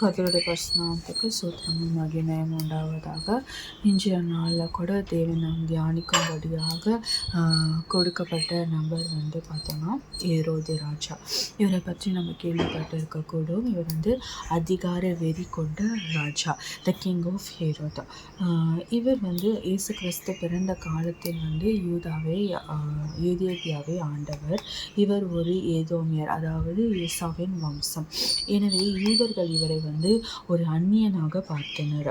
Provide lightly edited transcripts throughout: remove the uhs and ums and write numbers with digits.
கர்த்தருடைய பரிசுநாமத்துக்கு ஸ்தோத்திரமும் மகிமையும் உண்டாவதாக. இன்றைய நாளில் கூட தேவன் நாம் தியானிக்கும்படியாக கொடுக்கப்பட்ட நம்பர் பார்த்தோன்னா ஏரோது ராஜா. இவரை பற்றி நம்ம கேள்விப்பட்டிருக்கக்கூடும். இவர் அதிகார வெறி கொண்ட ராஜா, த கிங் ஆஃப் ஹேரோத். இவர் இயேசு கிறிஸ்து பிறந்த காலத்தில் யூதேயாவை ஆண்டவர். இவர் ஒரு ஏதோமியர், அதாவது ஏசாவின் வம்சம். எனவே யூதர்கள் இவரை ஒரு அந்நியனாக பார்த்தனர்.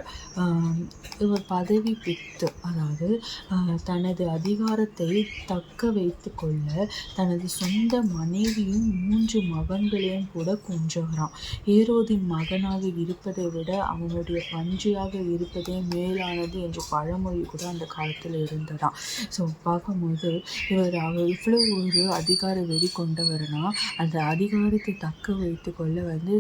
இவர் பதவி பித்து, அதாவது தனது அதிகாரத்தை தக்க வைத்து கொள்ள தனது சொந்த மனைவியும் 3 மகன்களையும் கூட கொன்றவராம். ஏரோதின் மகனாக இருப்பதை விட அவனுடைய பன்றியாக இருப்பதே மேலானது என்ற பழமொழி கூட அந்த காலத்தில் இருந்ததாம். ஸோ பார்க்கும்போது இவர் இவ்வளவு ஒரு அதிகார வெறி கொண்டவர்னா, அந்த அதிகாரத்தை தக்க வைத்து கொள்ள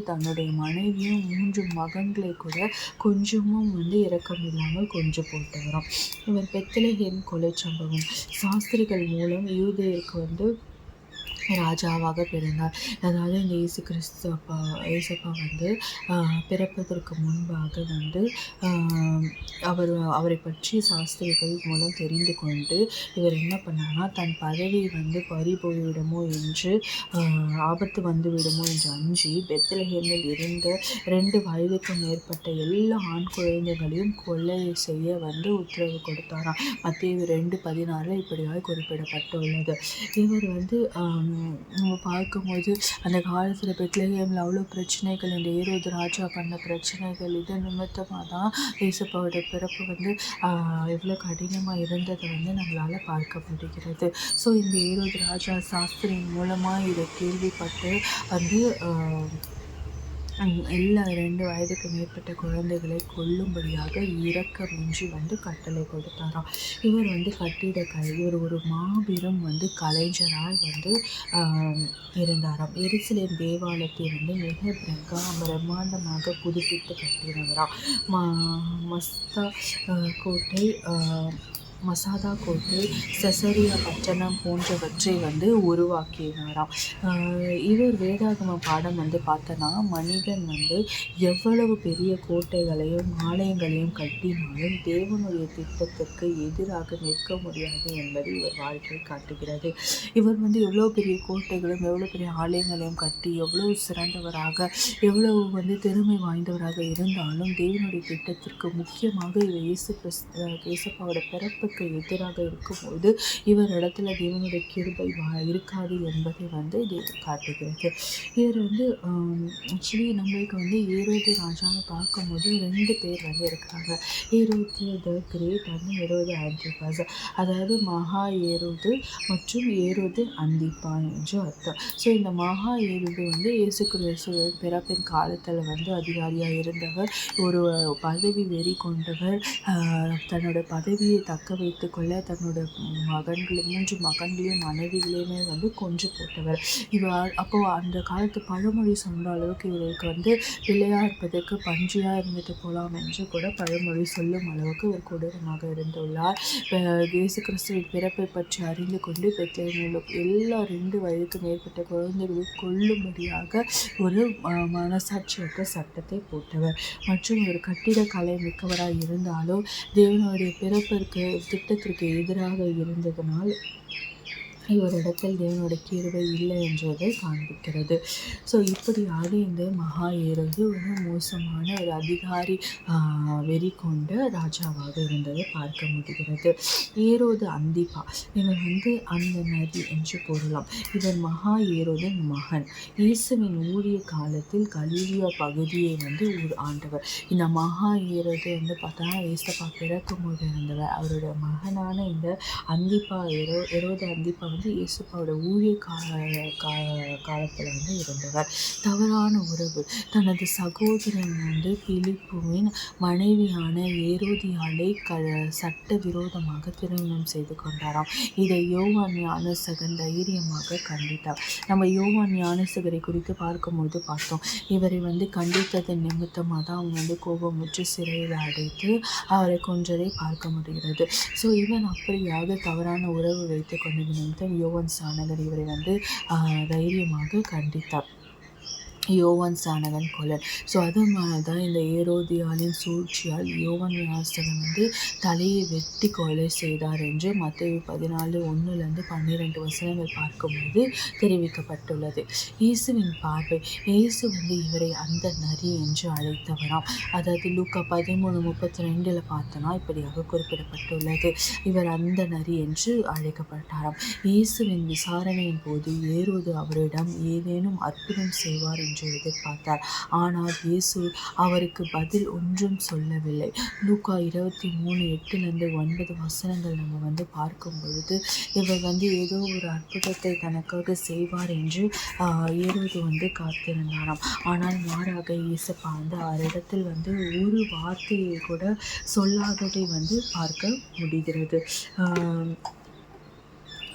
தன்னுடைய மனைவியும் 3 மகன்களை கூட கொஞ்சமும் இரக்கம் இல்லாமல் கொன்று போட்டவராம். இவர் பெத்லகேம் கொலை சம்பவம் சாஸ்திரிகள் மூலம் யூதேயருக்கு ராஜாவாக பிறந்தார். அதாவது இந்த ஏசப்பா பிறப்பதற்கு முன்பாக அவரை பற்றி சாஸ்திரிகள் மூலம் தெரிந்து கொண்டு இவர் என்ன பண்ணார்னா, தன் பதவி பறிபோய்விடுமோ என்று ஆபத்து வந்துவிடுமோ என்று அஞ்சி பெத்லகேமில் இருந்த 2 வயதுக்கு மேற்பட்ட எல்லா ஆண் குழந்தைகளையும் கொலை செய்ய உத்தரவு கொடுத்தாராம். மத்தேயு 2:16 இப்படியாக குறிப்பிடப்பட்டுள்ளது. இவர் நம்ம பார்க்கும்போது அந்த காலத்தில் பெத்லகேமில் அவ்வளோ பிரச்சனைகள், இந்த ஏரோது ராஜா பண்ண பிரச்சனைகள், இதன் நிமித்தமாக தான் ஏசப்பாவோட பிறப்பு எவ்வளோ கடினமாக இருந்ததை நம்மளால் பார்க்க முடிகிறது. ஸோ இந்த ஏரோது ராஜா சாஸ்திரியின் மூலமாக இதை கேள்விப்பட்டு எல்லா 2 வயதுக்கு மேற்பட்ட குழந்தைகளை கொல்லும்படியாக இரக்கமின்றி கட்டளை கொடுத்தாராம். இவர் இவர் ஒரு மாபெரும் கலைஞரால் இருந்தாராம். எருசலேம் தேவாலயத்தை மிக பிரம்மாண்டமாக புதுப்பித்து கட்டினவராம். மசாதா கோட்டை, செசரியா பட்டணம் போன்றவற்றை உருவாக்கினாராம். இவர் வேதாகம பாடம் பார்த்தோன்னா, மனிதன் எவ்வளவு பெரிய கோட்டைகளையும் ஆலயங்களையும் கட்டினாலும் தேவனுடைய திட்டத்திற்கு எதிராக நிற்க முடியாது என்பதை இவர் வாழ்க்கை காட்டுகிறது. இவர் எவ்வளோ பெரிய கோட்டைகளும் எவ்வளோ பெரிய ஆலயங்களையும் கட்டி எவ்வளவு சிறந்தவராக, எவ்வளவு திறமை வாய்ந்தவராக இருந்தாலும் தேவனுடைய திட்டத்திற்கு முக்கியமாக இவர் ஏசப்பாவோட பிறப்பு எதிராக இருக்கும்போது இவர் இடத்துல தேவனுடைய கிருபை இருக்காது என்பதை இது காட்டுகிறது. இவர் ஆக்சுவலி நம்மளுக்கு ஏரோது ராஜான்னு பார்க்கும்போது 2 பேர் இருக்கிறாங்க. ஏரோது த கிரேட் ஏரோது ஆன்டிபாஸ், அதாவது மகா ஏரோது மற்றும் ஏரோது அந்திப்பா என்று அர்த்தம். ஸோ இந்த மகா ஏரோது இயேசு கிறிஸ்து பிறப்பின் காலத்தில் அதிகாரியாக இருந்தவர், ஒரு பதவி வெறி கொண்டவர், தன்னோட பதவியை தக்க வைத்து கொள்ள தன்னோட 3 மகன்களையும் மனைவிகளையுமே கொன்று போட்டவர். இவர் அப்போ அந்த காலத்து பழமொழி சொன்ன அளவுக்கு இவருக்கு பிள்ளையா இருப்பதற்கு பன்றியாக இருந்துட்டு போகலாம் என்று கூட பழமொழி சொல்லும் அளவுக்கு இவர் கொடூரமாக இருந்துள்ளார். இயேசு கிறிஸ்துவின் பிறப்பை பற்றி அறிந்து கொண்டு பெத்லகேமில் எல்லா 2 வயதுக்கு மேற்பட்ட குழந்தைகளை கொல்லும்படியாக ஒரு மனசாட்சியற்ற சட்டத்தை போட்டவர். மற்றும் ஒரு கட்டிடக்கலை மிக்கவராக இருந்தாலும் தேவனுடைய பிறப்பிற்கு திட்டத்திற்கு எதிராக இருந்ததனால் இவரிடத்தில் தேவனுடைய கிருபை இல்லை என்றதை காண்பிக்கிறது. ஸோ இப்படியாக இந்த மகா ஏரோது ஒரு மோசமான ஒரு அதிகாரி வெறி கொண்ட ராஜாவாக இருந்ததை பார்க்க முடிகிறது. ஏரோது அந்திப்பா, இவர் அந்த நதி என்று கூறலாம். இவர் மகா ஏரோதின் மகன். இயேசுவின் ஊழிய காலத்தில் கலீலியா பகுதியை ஆண்டவர். இந்த மகா ஏரோது பார்த்தா ஏசப்பா பிறக்கும் போது இருந்தவர். அவருடைய மகனான இந்த அந்திப்பா ஏரோது அந்திப்பா இயேசுப்பாவோட ஊழிய காலத்தில் இருந்தவர். தவறான உறவு, தனது சகோதரன் பிலிப்புவின் மனைவியான ஏரோதியாலை சட்ட விரோதமாக திருமணம் செய்து கொண்டாராம். இதை யோவான் ஞானசகன் தைரியமாக கண்டித்தார். நம்ம யோவான் ஞானசகரை குறித்து பார்க்கும்போது பார்த்தோம், இவரை கண்டித்ததன் நிமித்தமாக தான் அவங்க கோபமுற்று சிறையில் அடைத்து அவரை கொன்றதை பார்க்க முடிகிறது. ஸோ இவன் அப்படியாக தவறான உறவு வைத்து கொண்டது நிமித்தம் யோவான் ஸ்நானகர் இவரை தைரியமாக கண்டித்தார். யோவான் ஸ்நானகன் கொலை. ஸோ அதனால தான் இந்த ஏரோதியாளின் சூழ்ச்சியால் யோவான் யாசகன் தலையை வெட்டி கொலை செய்தார் என்று மத்தேயு 14:1-12 பார்க்கும்போது தெரிவிக்கப்பட்டுள்ளது. இயேசுவின் பார்வை. இயேசு இவரை அந்த நரி என்று அழைத்தவராம். அதாவது லூக்கா 13:32 பார்த்தோன்னா இப்படியாக குறிப்பிடப்பட்டுள்ளது. இவர் அந்த நரி என்று அழைக்கப்பட்டாராம். இயேசுவின் விசாரணையின் போது ஏரோது அவரிடம் ஏதேனும் அற்புதம் செய்வார் என்று எதிர்பார்த்தார். ஆனால் இயேசு அவருக்கு பதில் ஒன்றும் சொல்லவில்லை. லூக்கா 23:8-9 நம்ம பார்க்கும் பொழுது இவர் ஏதோ ஒரு அற்புதத்தை தனக்காக செய்வார் என்று ஏரோது காத்திருந்தாராம். ஆனால் மாறாக இயேசப்பா அவரிடத்தில் ஒரு வார்த்தையை கூட சொல்லாததை பார்க்க முடிகிறது.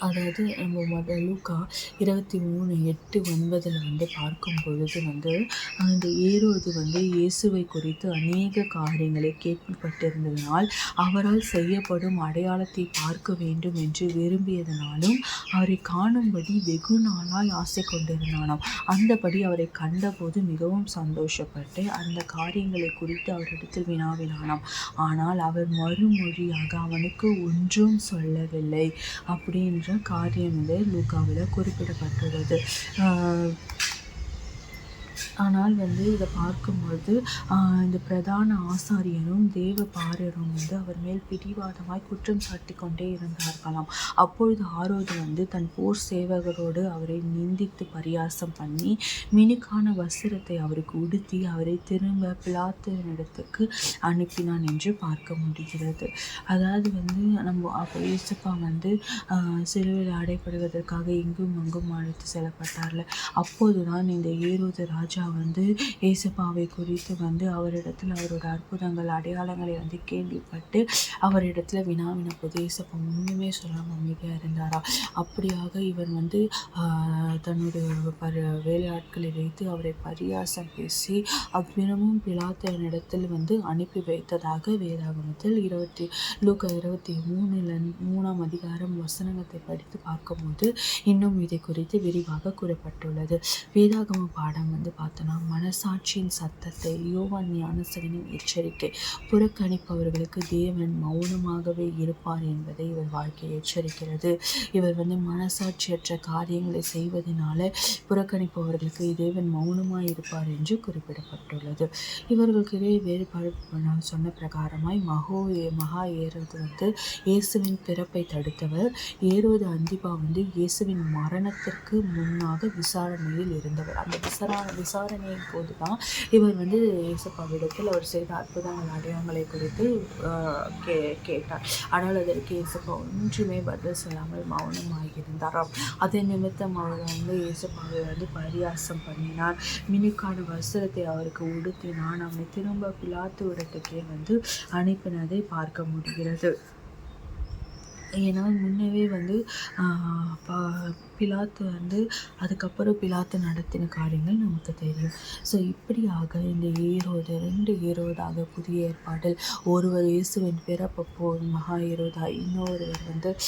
அதாவது நம்ம லூக்கா 23:8-9 பார்க்கும் பொழுது அந்த ஏரோது இயேசுவை குறித்து அநேக காரியங்களை கேள்விப்பட்டிருந்ததனால் அவரால் செய்யப்படும் அடையாளத்தை பார்க்க வேண்டும் என்று விரும்பியதனாலும் அவரை காணும்படி வெகு நாளாய் ஆசை கொண்டிருந்தானாம். அந்தபடி அவரை கண்டபோது மிகவும் சந்தோஷப்பட்டு அந்த காரியங்களை குறித்து அவரிடத்தில் வினாவினானாம். ஆனால் அவர் மறுமொழியாக அவனுக்கு ஒன்றும் சொல்லவில்லை அப்படின்ற காரியம் லூக்காவில் குறிப்பிடப்பட்டுள்ளது. ஆனால் இதை பார்க்கும்பொழுது இந்த பிரதான ஆசாரியரும் தேவ பாரரும் அவர் மேல் பிடிவாதமாய் குற்றம் சாட்டி கொண்டே இருந்தார்களாம். அப்பொழுது ஆரோது தன் போர் சேவகரோடு அவரை நிந்தித்து பரியாசம் பண்ணி மினுக்கான வஸ்திரத்தை அவருக்கு உடுத்தி அவரை திரும்ப பிலாத்துவினிடத்துக்கு அனுப்பினான் என்று பார்க்க முடிகிறது. அதாவது நம்ம அப்போ இயேசுப்பா சிலுவையில் அடைப்படுவதற்காக இங்கும் அங்கும் அழைத்து செல்லப்பட்டார்ல. அப்போதுதான் இந்த ஏரோது ராஜா ஏசப்பாவை குறித்து அவரிடத்தில் அவரோட அற்புதங்கள் அடையாளங்களை கேள்விப்பட்டு அவரிடத்துல வினாவின போது ஏசப்பா ஒன்றுமே சொல்லாமல் அமைதியாக இருந்தாரா. அப்படியாக இவர் தன்னுடைய வேலையாட்களை வைத்து அவரை பரியாசம் பேசி அவ்வினமும் பிலாத்துவினிடத்தில் அனுப்பி வைத்ததாக வேதாகமத்தில் லூக்கா 23:3 படித்து பார்க்கும்போது இன்னும் இதை குறித்து விரிவாக கூறப்பட்டுள்ளது. வேதாகம பாடம் பார்த்தோன்னா மனசாட்சியின் சத்தத்தை யோவான் ஞானஸ்நானகனின் எச்சரிக்கை. புறக்கணிப்பவர்களுக்கு தேவன் மௌனமாகவே இருப்பார் என்பதை இவர் வாழ்க்கை எச்சரிக்கிறது. இவர் மனசாட்சியற்ற காரியங்களை செய்வதனால புறக்கணிப்பவர்களுக்கு தேவன் மௌனமாய் இருப்பார் என்று குறிப்பிடப்பட்டுள்ளது. இவர்களுக்கு இடையே வேறுபாடு நான் சொன்ன பிரகாரமாய் மகா ஏரோது இயேசுவின் பிறப்பை தடுத்தவர். ஏரோது அந்திப்பா இயேசுவின் மரணத்திற்கு முன்னாக விசாரணையில் இருந்தவர். அந்த விசாரணையின் போது தான் இவர் இயேசுப்பாவிடத்தில் அவர் செய்த அற்புதங்கள் அடையாளங்களை குறித்து கேட்டார். ஆனால் அதற்கு இயேசுப்பா ஒன்றுமே பதில் சொல்லாமல் மௌனமாகியிருந்தாராம். அதே நிமித்தம் அவர் இயேசுப்பாவை பரியாசம் பண்ணினார். மினுக்கான வஸ்திரத்தை அவருக்கு உடுத்தினான். அவனை திரும்ப பிலாத்துவிடத்துக்கே அனுப்பினதை பார்க்க முடிகிறது. ஏன்னால் முன்னவே பிலாத்து அதுக்கப்புறம் பிலாத்து நடத்தின காரியங்கள் நமக்கு தெரியும். ஸோ இப்படியாக இந்த ரெண்டு ஏரோதாக புதிய ஏற்பாட்டில் ஒருவர் இயேசுவின் பிறப்பப்போ மகா ஏரோதா, இன்னொருவர்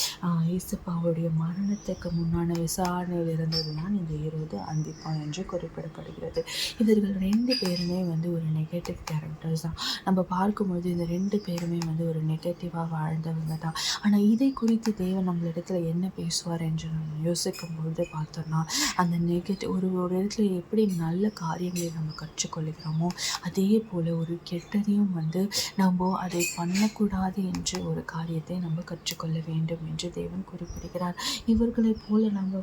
இயேசுப்பாவுடைய மரணத்துக்கு முன்னான விசாரணையில் இருந்தது தான் இந்த ஏரோது அந்திப்பா என்று குறிப்பிடப்படுகிறது. இவர்கள் 2 பேருமே ஒரு நெகட்டிவ் கேரக்டர்ஸ் தான். நம்ம பார்க்கும்போது இந்த 2 பேருமே ஒரு நெகட்டிவாக வாழ்ந்தவங்க தான். ஆனால் இதை குறித்து தேவன் நம்மளிடத்துல என்ன பேசுவார் என்று நம்ம யோசிக்கும்பொழுது பார்த்தோம்னா அந்த நெகட்டிவ் ஒரு இடத்துல எப்படி நல்ல காரியங்களை நம்ம கற்றுக்கொள்கிறோமோ அதே போல் ஒரு கெட்டதையும் நம்ம அதை பண்ணக்கூடாது என்ற ஒரு காரியத்தை நம்ம கற்றுக்கொள்ள வேண்டும் என்று தேவன் குறிப்பிடுகிறார். இவர்களை போல் நம்ம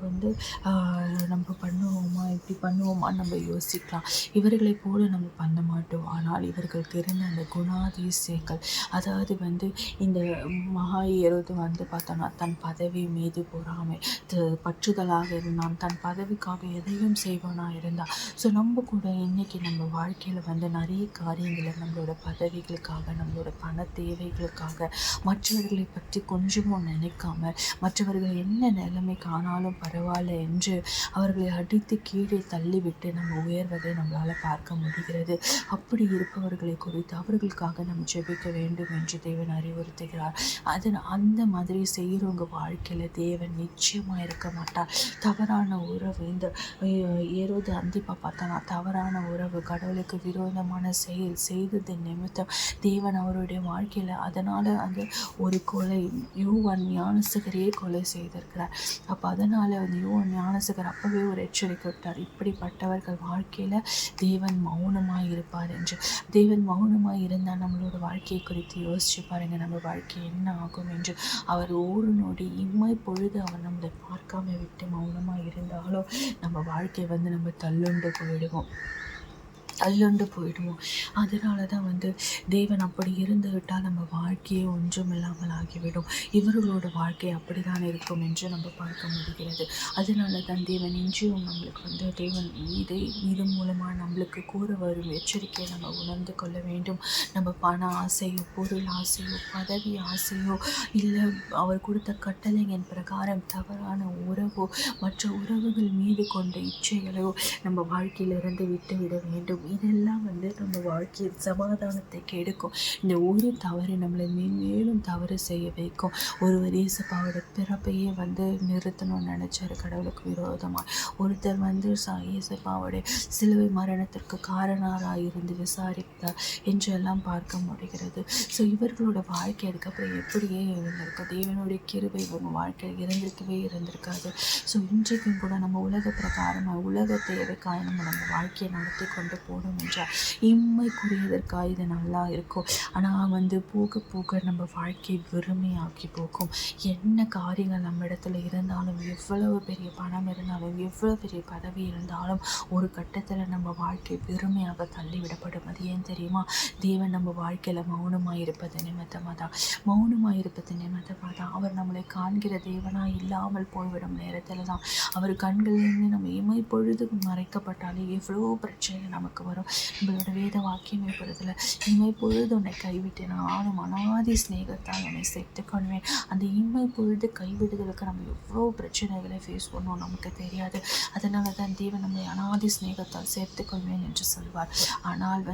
நம்ம பண்ணுவோமா இப்படி பண்ணுவோமா நம்ம யோசிக்கலாம். இவர்களை போல நம்ம பண்ண மாட்டோம். ஆனால் இவர்களுக்கு இருந்த அந்த குணாதிசயங்கள், அதாவது இந்த மகா ஏரோது பார்த்தோன்னா தன் பதவி மீது பொறாமை பற்றுதலாக இருந்தான். தன் பதவிக்காக எதையும் செய்வானாக இருந்தான். ஸோ நம்ம கூட இன்றைக்கி நம்ம வாழ்க்கையில் நிறைய காரியங்களை நம்மளோட பதவிகளுக்காக நம்மளோட பண தேவைகளுக்காக மற்றவர்களை பற்றி கொஞ்சமும் நினைக்காமல் மற்றவர்கள் என்ன நிலைமை காணாலும் பரவாயில்ல என்று அவர்களை அடித்து கீழே தள்ளிவிட்டு நம்ம உயர்வதை நம்மளால் பார்க்க முடிகிறது. அப்படி இருப்பவர்களை குறித்து அவர்களுக்காக நம்ம ஜெபிக்க வேண்டும் என்று தேவன் அறிவுறுத்துகிறார். அந்த மாதிரி செய்கிறவங்க வாழ்க்கையில் தேவன் நிச்சயமாக இருக்க மாட்டார். விட்டார். தவறான உறவு, இந்த ஏரோது அந்திப்பா பார்த்தானா தவறான உறவு, கடவுளுக்கு விரோதமான செயல் செய்தது நிமித்தம் தேவன் அவருடைய வாழ்க்கையில் அதனால் அந்த ஒரு கொலை, யோவான் ஞானசகரையே கொலை செய்திருக்கிறார். அப்போ அதனால் அந்த யோவான் ஞானசகர் அப்போவே ஒரு எச்சரிக்கை விட்டார், இப்படிப்பட்டவர்கள் வாழ்க்கையில் தேவன் மௌனமாக இருப்பார் என்று. தேவன் மௌனமாக இருந்தால் நம்மளோட வாழ்க்கையை குறித்து யோசிச்சு பாருங்க, நம்ம வாழ்க்கை என்ன ஆகும் என்று. அவர் ஒரு நொடி இம்மை பொழுது அவர் நம்மளை பார்க்காம விட்டு மௌனமாக இருந்தாலும் நம்ம வாழ்க்கை நம்ம தள்ளுண்டு போயிடுவோம். அதனால தான் தேவன் அப்படி இருந்து விட்டால் நம்ம வாழ்க்கையே ஒன்றும் இல்லாமல் ஆகிவிடும். இவர்களோட வாழ்க்கை அப்படி தான் இருக்கும் என்று நம்ம பார்க்க முடிகிறது. அதனால தான் தேவன் இன்றையும் நம்மளுக்கு தேவன் இது மூலமாக நம்மளுக்கு கூற வரும் எச்சரிக்கையை நம்ம உணர்ந்து கொள்ள வேண்டும். நம்ம பண ஆசையோ, பொருள் ஆசையோ, பதவி ஆசையோ, இல்லை அவர் கொடுத்த கட்டளையின் பிரகாரம் தவறான உறவோ, மற்ற உறவுகள் மீது கொண்ட இச்சைகளோ நம்ம வாழ்க்கையிலிருந்து விட்டுவிட வேண்டும். இதெல்லாம் நம்ம வாழ்க்கையில் சமாதானத்தை கெடுக்கும். இந்த ஒரு தவறு நம்மளை மேலும் தவறு செய்ய வைக்கும். ஒருவர் இயேசுப்பாவோட பிறப்பையே நிறுத்தணும்னு நினைச்சாரு கடவுளுக்கு விரோதமாக. ஒருத்தர் இயேசுப்பாவோடைய சிலுவை மரணத்திற்கு காரணராக இருந்து விசாரித்தார் என்றெல்லாம் பார்க்க முடிகிறது. ஸோ இவர்களோட வாழ்க்கை அதுக்கப்புறம் எப்படியே இருந்திருக்கு. தேவனுடைய கிருபை இவங்க வாழ்க்கையில் இருந்திருக்காது. ஸோ இன்றைக்கும் கூட நம்ம உலக பிரகாரமாக உலக தேவைக்காக நம்ம வாழ்க்கையை நடத்தி கொண்டு போகணும் என்றால் இம்மைக்குரியதற்காக இது நல்லா இருக்கும். ஆனால் போக போக நம்ம வாழ்க்கை வெறுமையாக்கி போகும். என்ன காரியங்கள் நம்ம இடத்துல இருந்தாலும், எவ்வளவு பெரிய பணம் இருந்தாலும், எவ்வளவு பெரிய பதவி இருந்தாலும், ஒரு கட்டத்தில் நம்ம வாழ்க்கை வெறுமையாக தள்ளிவிடப்படும். அது ஏன் தெரியுமா? தேவன் நம்ம வாழ்க்கையில் மௌனமாக இருப்பது நிமித்தமாக தான் அவர் நம்மளை காண்கிற தேவனாக இல்லாமல் போய்விடும் நேரத்தில் தான் அவர் கண்களிலிருந்து நம்ம இமைப்பொழுது மறைக்கப்பட்டாலே எவ்வளோ பிரச்சனை நமக்கு வரும். நம்மளோட வேத வாக்கியமே பொறுத்தல, இமைப்பொழுது உன்னை கைவிட்டேன், நானும் அனாதி ஸ்நேகத்தால் என்னை சேர்த்து கொள்வேன். அந்த இமைப்பொழுது கைவிடுதலுக்கு நம்ம எவ்வளோ பிரச்சனைகளை ஃபேஸ் பண்ணோம் நமக்கு தெரியாது. அதனால தான் தேவன் நம்மை அனாதி ஸ்நேகத்தால் சேர்த்து கொள்வேன் என்று சொல்வார். ஆனால்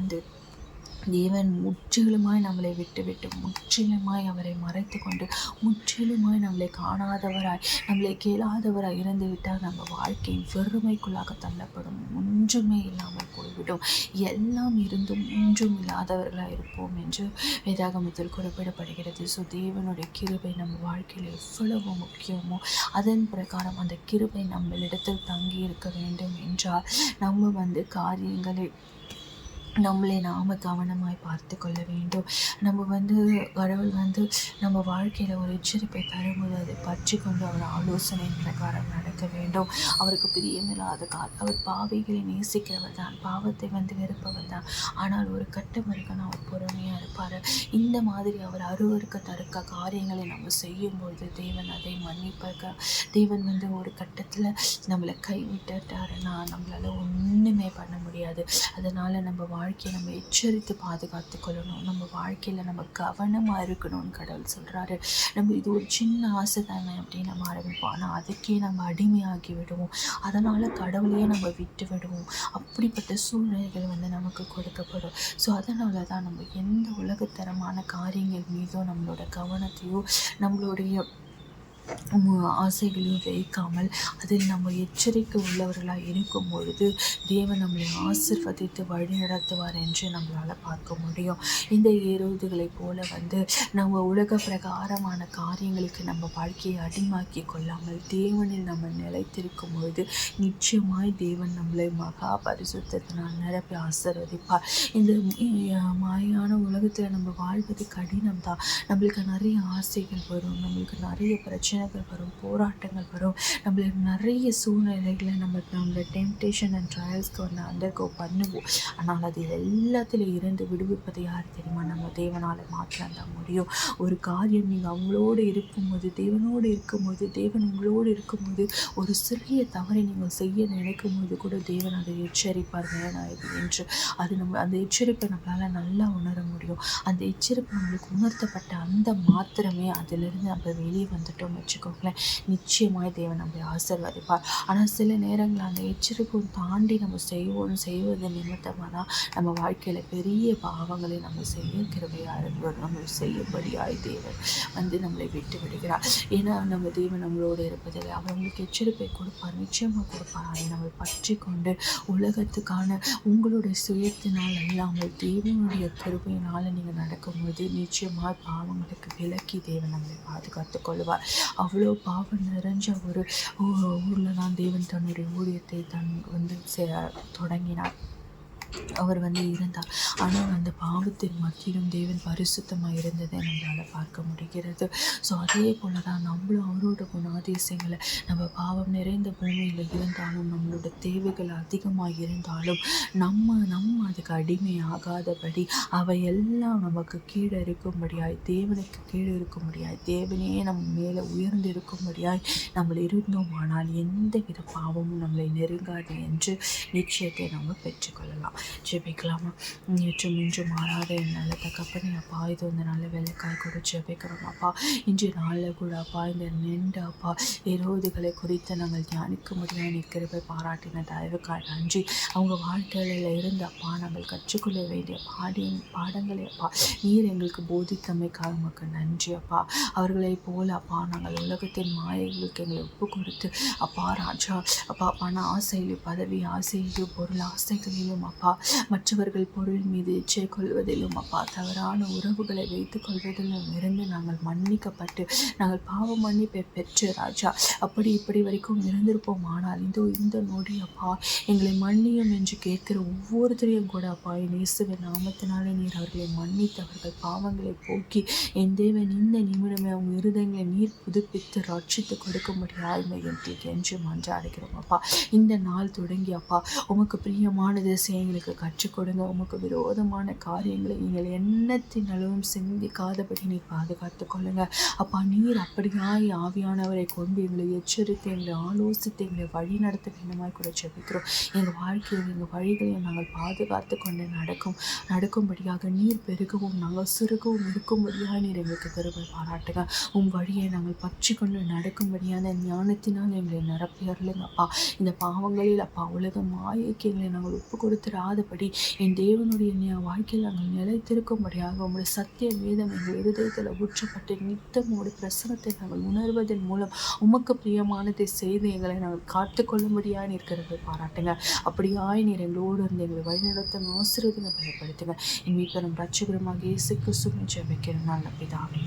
தேவன் முற்றிலுமாய் நம்மளை விட்டு முற்றிலுமாய் அவரை மறைத்து கொண்டு முற்றிலுமாய் நம்மளை காணாதவராய், நம்மளை கேளாதவராய் இருந்து விட்டால் நம்ம வாழ்க்கை வெறுமைக்குள்ளாக தள்ளப்படும். ஒன்றுமே இல்லாமல் போய்விடும். எல்லாம் இருந்தும் ஒன்றும் இல்லாதவர்களாக இருப்போம் என்று வேதாகமத்தில் குறிப்பிடப்படுகிறது. ஸோ தேவனுடைய கிருபை நம்ம வாழ்க்கையில் எவ்வளவு முக்கியமோ அதன் பிரகாரம் அந்த கிருபை நம்மளிடத்தில் தங்கி இருக்க வேண்டும் என்றால் நம்ம காரியங்களை நம்மளை நாம் கவனமாய் பார்த்து கொள்ள வேண்டும். நம்ம கடவுள் நம்ம வாழ்க்கையில் ஒரு எச்சரிப்பை தரும்போது அதை பற்றி கொண்டு அவர் ஆலோசனை பிரகாரம் நடக்க வேண்டும். அவருக்கு பிரியமில்லாத அவர் பாவிகளை நேசிக்கிறவர் தான், பாவத்தை வெறுப்பவர் தான். ஆனால் ஒரு கட்டம் வரைக்கும் அவர் பொறுமையாக இருப்பார். இந்த மாதிரி அவர் அருவருக்கு தடுக்க காரியங்களை நம்ம செய்யும்பொழுது தேவன் அதை மன்னிப்பாக. தேவன் ஒரு கட்டத்தில் நம்மளை கைவிட்டுட்டாருன்னா நம்மளால் ஒன்றுமே பண்ண முடியாது. அதனால் நம்ம வாழ்க்கையை நம்ம எச்சரித்து பாதுகாத்து கொள்ளணும். நம்ம வாழ்க்கையில் நம்ம கவனமாக இருக்கணும்னு கடவுள் சொல்கிறாரு. நம்ம இது ஒரு சின்ன ஆசை தானே அப்படின்னு நம்ம ஆரம்பிப்போம். ஆனால் அதுக்கே நம்ம அடிமையாகி விடுவோம். அதனால் கடவுளையே நம்ம விட்டு விடுவோம். அப்படிப்பட்ட சூழ்நிலைகள் நமக்கு கொடுக்கப்படும். ஸோ அதனால தான் நம்ம எந்த உலகத்தரமான காரியங்கள் மீதோ நம்மளோட கவனத்தையோ நம்மளுடைய ஆசைகளையும் வைக்காமல் அதில் நம்ம எச்சரிக்கை உள்ளவர்களாக இருக்கும் பொழுது தேவன் நம்மளை ஆசீர்வதித்து வழி நடத்துவார் என்று நம்மளால் பார்க்க முடியும். இந்த ஏரோதுகளை போல நம்ம உலக பிரகாரமான காரியங்களுக்கு நம்ம வாழ்க்கையை அடிமாக்கி கொள்ளாமல் தேவனில் நம்ம நிலைத்திருக்கும் பொழுது நிச்சயமாய் தேவன் நம்மளை மகா பரிசுத்தத்தினால் நிரப்பி ஆசீர்வதிப்பார். இந்த மாயான உலகத்தில் நம்ம வாழ்வது கடினம் தான். நம்மளுக்கு நிறைய ஆசைகள் வரும், நம்மளுக்கு நிறைய பிரச்சனைகள் வரும், போராட்டங்கள் வரும், நம்மளுக்கு நிறைய சூழ்நிலைகளை நம்மளோட டெம்டேஷன் அண்ட் ட்ரையல்ஸ்க்கு அண்டர்கோ பண்ணுவோம். ஆனால் அது எல்லாத்திலும் இருந்து விடுவிப்பது யார் தெரியுமா? நம்ம தேவனால் மாற்றம்தான் முடியும். ஒரு காரியம் நீங்கள் அவங்களோடு இருக்கும்போது, தேவனோடு இருக்கும்போது, தேவன் உங்களோடு இருக்கும்போது ஒரு சிறிய தவறை நீங்கள் செய்ய நினைக்கும் போது கூட தேவன் அதை எச்சரிப்பார் வேணாது என்று. அது அந்த எச்சரிப்பை நம்மளால் நல்லா உணர முடியும். அந்த எச்சரிப்பு நம்மளுக்கு உணர்த்தப்பட்ட அந்த மாத்திரமே அதிலிருந்து நம்ம வெளியே வந்துட்டோம் வச்சுக்கோங்களேன். நிச்சயமாய் தேவன் நம்மளை ஆசீர்வதிப்பார். ஆனால் சில நேரங்கள் அந்த எச்சரிப்பும் தாண்டி நம்ம செய்வது நிமித்தமாக தான் நம்ம வாழ்க்கையில் பெரிய பாவங்களை நம்ம செய்ய கிருபையாக இருக்கிறோம். நம்ம செய்யும்படியாய் தேவன் நம்மளை விட்டு விடுகிறார். ஏன்னா நம்ம தேவன் நம்மளோடு இருப்பதில்லை. அவர் உங்களுக்கு எச்சரிப்பை கொடுப்பார், நிச்சயமாக கொடுப்பார். அதை நம்ம பற்றி கொண்டு உலகத்துக்கான உங்களுடைய சுயத்தினால் அல்லாமல் தேவனுடைய கிருபையினால் நீங்கள் நடக்கும்போது நிச்சயமாக பாவங்களுக்கு விலக்கி தேவன் நம்மளை பாதுகாத்து கொள்வார். அவ்வளோ பாவம் நிறைஞ்ச ஒரு ஊரில் தான் தேவன் தன்னுடைய ஊழியத்தை தொடங்கினார். அவர் இருந்தார். ஆனால் அந்த பாவத்தின் மத்தியிலும் தேவன் பரிசுத்தமாக இருந்ததை நம்மளால் பார்க்க முடிகிறது. ஸோ அதே போல தான் நம்மளும் அவரோட குணாதிசயங்களை நம்ம பாவம் நிறைந்த பூமியில் இருந்தாலும் நம்மளோட தேவைகள் அதிகமாக இருந்தாலும் நம்ம அதுக்கு அடிமையாகாதபடி அவையெல்லாம் நமக்கு கீழே இருக்கும்படியாய், தேவனுக்கு கீழே இருக்கும்படியாய், தேவனே நம்ம மேலே உயர்ந்து இருக்கும்படியாய் நம்ம இருந்தோமானால் எந்த வித பாவமும் நம்மளை நெருங்காது என்று நிச்சயத்தை நம்ம பெற்றுக்கொள்ளலாம். ஜெபிக்கலாமா? நேற்றும் இன்றும் மாறாத என் நல்ல தகப்பனே அப்பா, இது நல்ல வேலைக்காய் கூட ஜெபிக்கிறோம் அப்பா. இன்று நாளில் கூட அப்பா இந்த நின்று அப்பா விரோதிகளை குறித்து நாங்கள் தியானிக்க முடியாது. நீ கிருபை பாராட்டின தயவுக்காய் நன்றி. அவங்க வாழ்க்கையில் இருந்து அப்பா நாங்கள் கற்றுக்கொள்ள வேண்டிய பாடங்களை அப்பா நீர் எங்களுக்கு போதித்தமைக்காக உமக்கு நன்றி அப்பா. அவர்களை போல அப்பா நாங்கள் உலகத்தின் மாயைகளுக்கு எங்களை ஒப்பு கொடுத்து அப்பா ராஜா அப்பா பண ஆசையிலும் பதவி ஆசையிலும் பொருள் ஆசைகளிலும் அப்பா மற்றவர்கள் பொருள் மீது இச்சை கொள்வதிலும் அப்பா தவறான உறவுகளை வைத்துக் கொள்வதிலும் இருந்து நாங்கள் மன்னிக்கப்பட்டு நாங்கள் பாவ மன்னிப்பை பெற்று ராஜா அப்படி இப்படி வரைக்கும் இருந்திருப்போம். ஆனால் இந்த நொடி அப்பா எங்களை மன்னியும் என்று கேட்கிற ஒவ்வொருத்தரையும் கூட அப்பா இயேசுவின் நாமத்தினாலே நீர் அவர்களை மன்னித்து அவர்கள் பாவங்களை போக்கி என் தேவன் இந்த நிமிடமே அவங்க இருதயங்களை நீர் புதுப்பித்து ரட்சித்து கொடுக்கும்படியாய் எங்களுக்கு என்று மன்றாடுகிறோம் அப்பா. இந்த நாள் தொடங்கி அப்பா உமக்கு பிரியமானது எங்களுக்கு கற்றுக் கொடுங்க. உமக்கு விரோதமான காரியங்களை நீங்கள் எண்ணத்தின் அளவும் சிந்திக்காதபடி நீர் பாதுகாத்து கொள்ளுங்க அப்பா. நீர் அப்படியாய் ஆவியானவரை கொண்டு எங்களை எச்சரித்து எங்களை ஆலோசித்து எங்களை வழி நடத்த வேண்டுமாய் கூட ஜெபிக்கிறோம். எங்கள் வாழ்க்கையில் எங்கள் வழிகளையும் நாங்கள் பாதுகாத்து கொண்டு நடக்கும்படியாக நீர் பெருகவும் நாங்கள் சிறுகவும் இருக்கும்படியாக நீர் எங்களுக்கு கிருபை பாராட்டுங்க. வழியை நாங்கள் பற்றி கொண்டு நடக்கும்படியான ஞானத்தினால் எங்களை நிரப்பியறலுங்க அப்பா. இந்த பாவங்களில் அப்பா உலக மாயைக்கு எங்களை நாங்கள் ஒப்பு கொடுத்துடாதபடி என் தேவனுடைய வாழ்க்கையில் நாங்கள் நிலைத்திருக்கும்படியாக உங்களுடைய சத்திய வேதம் எங்கள் இருதயத்தில் ஊற்றப்பட்டு நித்தம் உங்களுடைய பிரசனத்தை நாங்கள் உணர்வதன் மூலம் உமக்கு பிரியமானதை செய்து எங்களை நாங்கள் காத்துக்கொள்ளும்படியாக இருக்கிறது பாராட்டுங்க. அப்படியாய் நீர் எங்களோடு இருந்து எங்களை வழிநடத்த ஆசீர்வதிங்க, பயன்படுத்துங்க. என் மீட்பரும் ரட்சகருமாக இயேசு கிறிஸ்துவின் ஜெபிக்கிறேன் நல்ல பிதாவே.